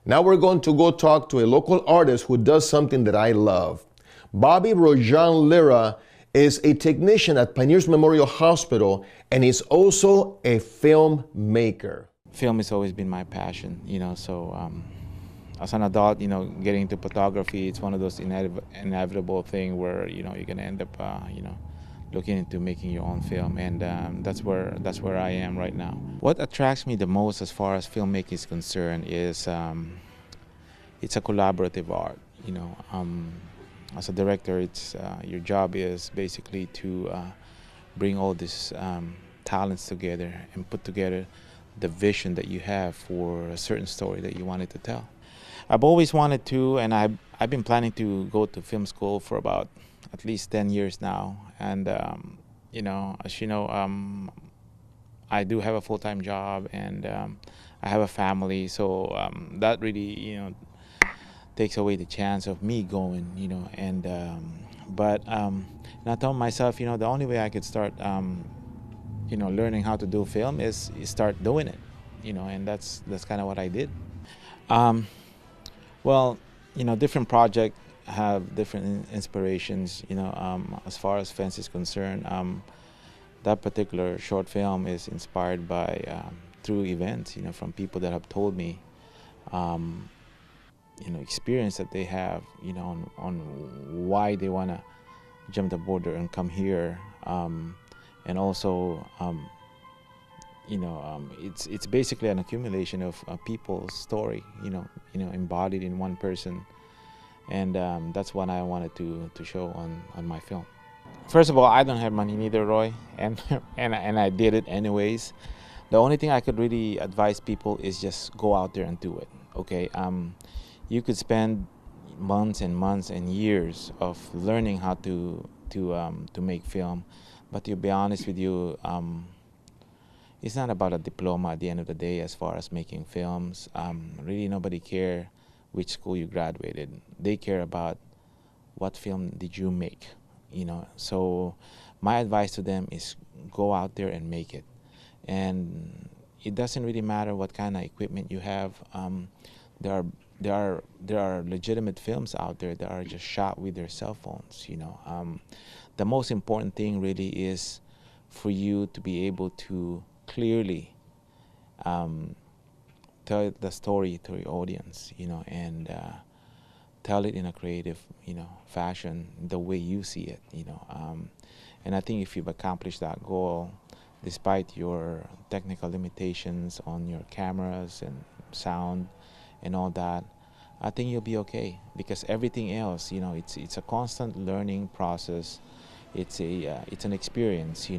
Now we're going to go talk to a local artist who does something that I love. Bobby Rojan Lira is a technician at Pioneers Memorial Hospital and is also a filmmaker. Film has always been my passion, so as an adult, getting into photography, it's one of those inevitable thing where, you're going to end up, looking into making your own film, and that's where I am right now. What attracts me the most as far as filmmaking is concerned is it's a collaborative art. As a director, it's your job is basically to bring all these talents together and put together the vision that you have for a certain story that you wanted to tell. I've always wanted to, and I've been planning to go to film school for about at least 10 years now. And as you know, I do have a full-time job, and I have a family, so that really, takes away the chance of me going, and but I told myself, the only way I could start, learning how to do film is start doing it, and that's kind of what I did. Well, different projects have different inspirations, as far as Fence is concerned. That particular short film is inspired by true events, from people that have told me, experience that they have, on why they want to jump the border and come here, and also, it's basically an accumulation of people's story, embodied in one person, and that's what I wanted to show on my film. First of all, I don't have money neither, Roy, and I did it anyways. The only thing I could really advise people is just go out there and do it. Okay, you could spend months and months and years of learning how to make film, but to be honest with you, it's not about a diploma at the end of the day as far as making films. Really, nobody cares which school you graduated. They care about what film did you make, So my advice to them is go out there and make it. And it doesn't really matter what kind of equipment you have. There are legitimate films out there that are just shot with their cell phones, The most important thing really is for you to be able to clearly tell the story to your audience, and tell it in a creative, fashion, the way you see it, And I think if you've accomplished that goal, despite your technical limitations on your cameras and sound and all that, I think you'll be okay, because everything else, it's a constant learning process. It's an experience,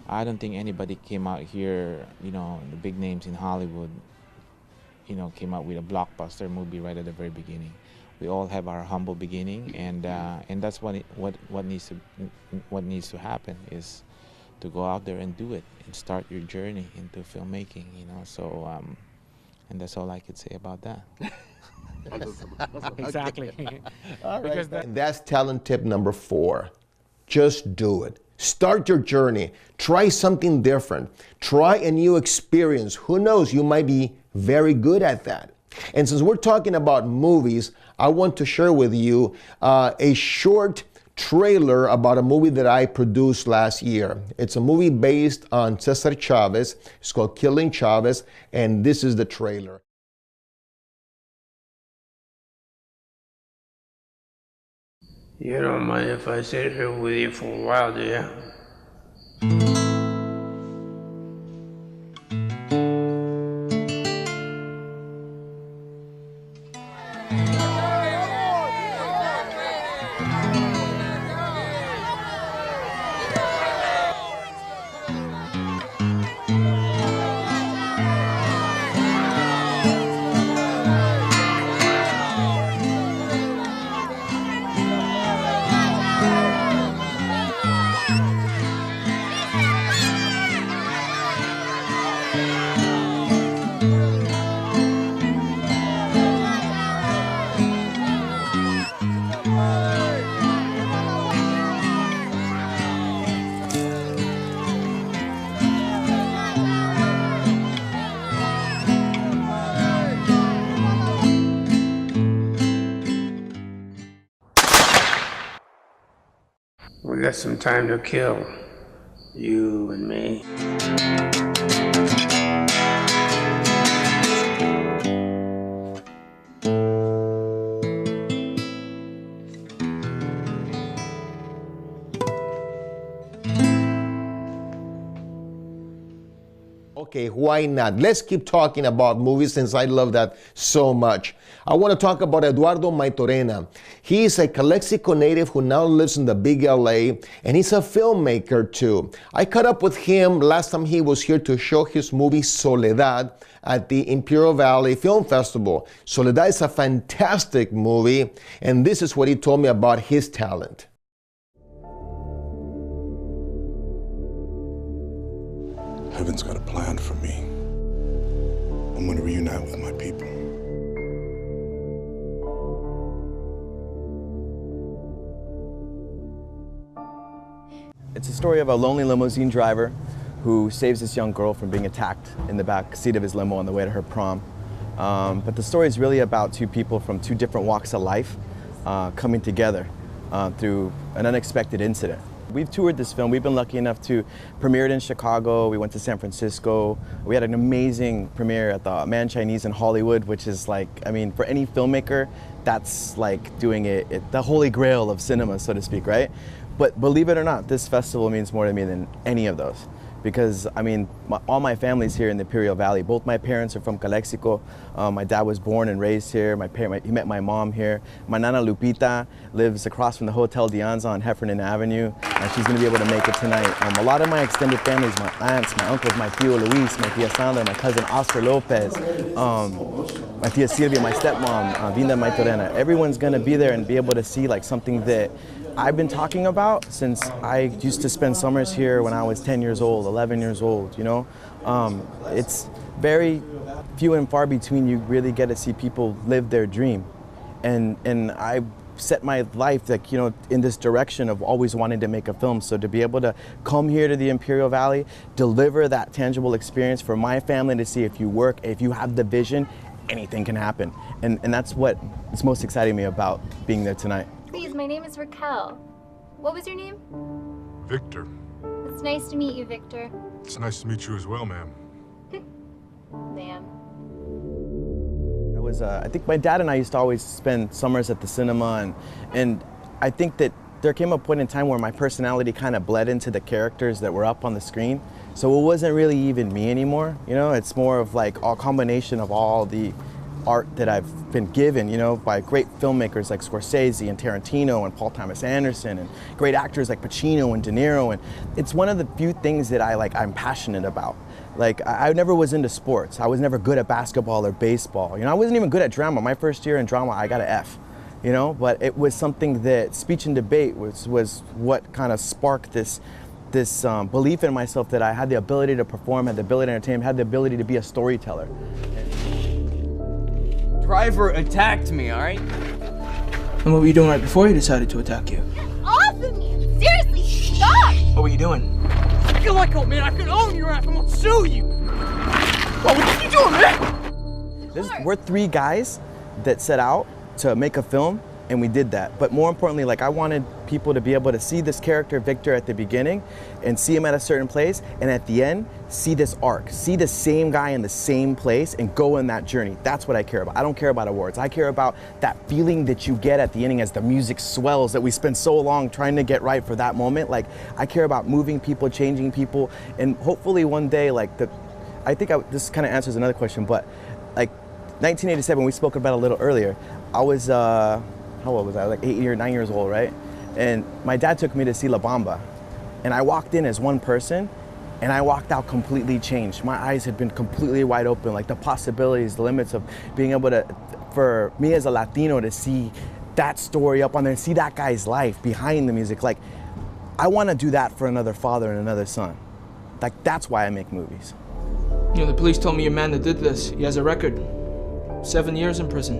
I don't think anybody came out here, the big names in Hollywood, came out with a blockbuster movie right at the very beginning. We all have our humble beginning, and that's what needs to happen is to go out there and do it and start your journey into filmmaking, So, and that's all I could say about that. Exactly. All right. And that's talent tip number 4. Just do it. Start your journey. Try something different. Try a new experience. Who knows, you might be very good at that. And since we're talking about movies, I want to share with you a short trailer about a movie that I produced last year. It's a movie based on Cesar Chavez. It's called Killing Chavez, and this is the trailer. You don't mind if I sit here with you for a while, do you? got some time to kill, you and me. Okay, why not? Let's keep talking about movies since I love that so much. I want to talk about Eduardo Maitorena. He is a Calexico native who now lives in the big LA, and he's a filmmaker too. I caught up with him last time he was here to show his movie Soledad at the Imperial Valley Film Festival. Soledad is a fantastic movie, and this is what he told me about his talent. Heaven's got a plan for me. I'm going to reunite with my people. It's a story of a lonely limousine driver who saves this young girl from being attacked in the back seat of his limo on the way to her prom. But the story is really about two people from two different walks of life coming together through an unexpected incident. We've toured this film. We've been lucky enough to premiere it in Chicago. We went to San Francisco. We had an amazing premiere at the Man Chinese in Hollywood, which is like, I mean, for any filmmaker, that's like doing it the holy grail of cinema, so to speak, right? But believe it or not, this festival means more to me than any of those. Because, I mean, all my family's here in the Imperial Valley. Both my parents are from Calexico. My dad was born and raised here. He met my mom here. My Nana Lupita lives across from the Hotel Dianza on Heffernan Avenue, and she's gonna be able to make it tonight. A lot of my extended families, my aunts, my uncles, my tío Luis, my tia Sandra, my cousin Oscar Lopez, my tia Silvia, my stepmom, Vinda Maitorena. Everyone's gonna be there and be able to see like something that I've been talking about since I used to spend summers here when I was 10 years old, 11 years old, you know? It's very few and far between you really get to see people live their dream. And I set my life like, you know, in this direction of always wanting to make a film. So to be able to come here to the Imperial Valley, deliver that tangible experience for my family to see if you work, if you have the vision, anything can happen. And that's what is most exciting me about being there tonight. Please, my name is Raquel. What was your name? Victor. It's nice to meet you, Victor. It's nice to meet you as well, ma'am. Ma'am. I think my dad and I used to always spend summers at the cinema, and I think that there came a point in time where my personality kind of bled into the characters that were up on the screen. So it wasn't really even me anymore, you know? It's more of like a combination of all the art that I've been given, you know, by great filmmakers like Scorsese and Tarantino and Paul Thomas Anderson, and great actors like Pacino and De Niro. And it's one of the few things that I'm passionate about. Like, I never was into sports. I was never good at basketball or baseball. You know, I wasn't even good at drama. My first year in drama, I got an F, you know, but it was something that speech and debate was what kind of sparked this belief in myself that I had the ability to perform, had the ability to entertain, had the ability to be a storyteller. Driver attacked me, all right? And what were you doing right before he decided to attack you? Get off of me! Seriously, stop! What were you doing? I feel like, oh man, I could own your ass. I'm gonna sue you. What are you doing, man? We're three guys that set out to make a film, and we did that. But more importantly, like, I wanted people to be able to see this character, Victor, at the beginning, and see him at a certain place, and at the end, see this arc, see the same guy in the same place, and go on that journey. That's what I care about. I don't care about awards. I care about that feeling that you get at the ending as the music swells, that we spend so long trying to get right for that moment. Like, I care about moving people, changing people, and hopefully one day, like, this kind of answers another question, but like 1987, we spoke about it a little earlier. I was, how old was I? Like 9 years old, right? And my dad took me to see La Bamba. And I walked in as one person, and I walked out completely changed. My eyes had been completely wide open, like the possibilities, the limits of being able to, for me as a Latino, to see that story up on there and see that guy's life behind the music. Like, I want to do that for another father and another son. Like, that's why I make movies. You know, the police told me your man that did this, he has a record. 7 years in prison.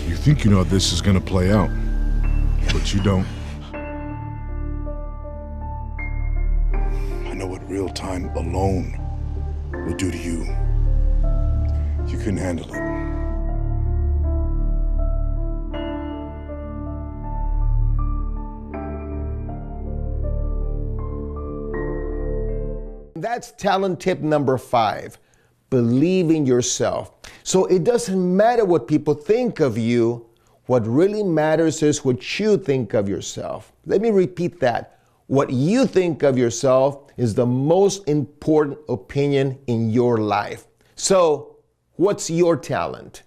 You think you know how this is gonna play out, but you don't. I know what real time alone will do to you. You couldn't handle it. That's talent tip number 5. Believe in yourself. So it doesn't matter what people think of you. What really matters is what you think of yourself. Let me repeat that. What you think of yourself is the most important opinion in your life. So, what's your talent?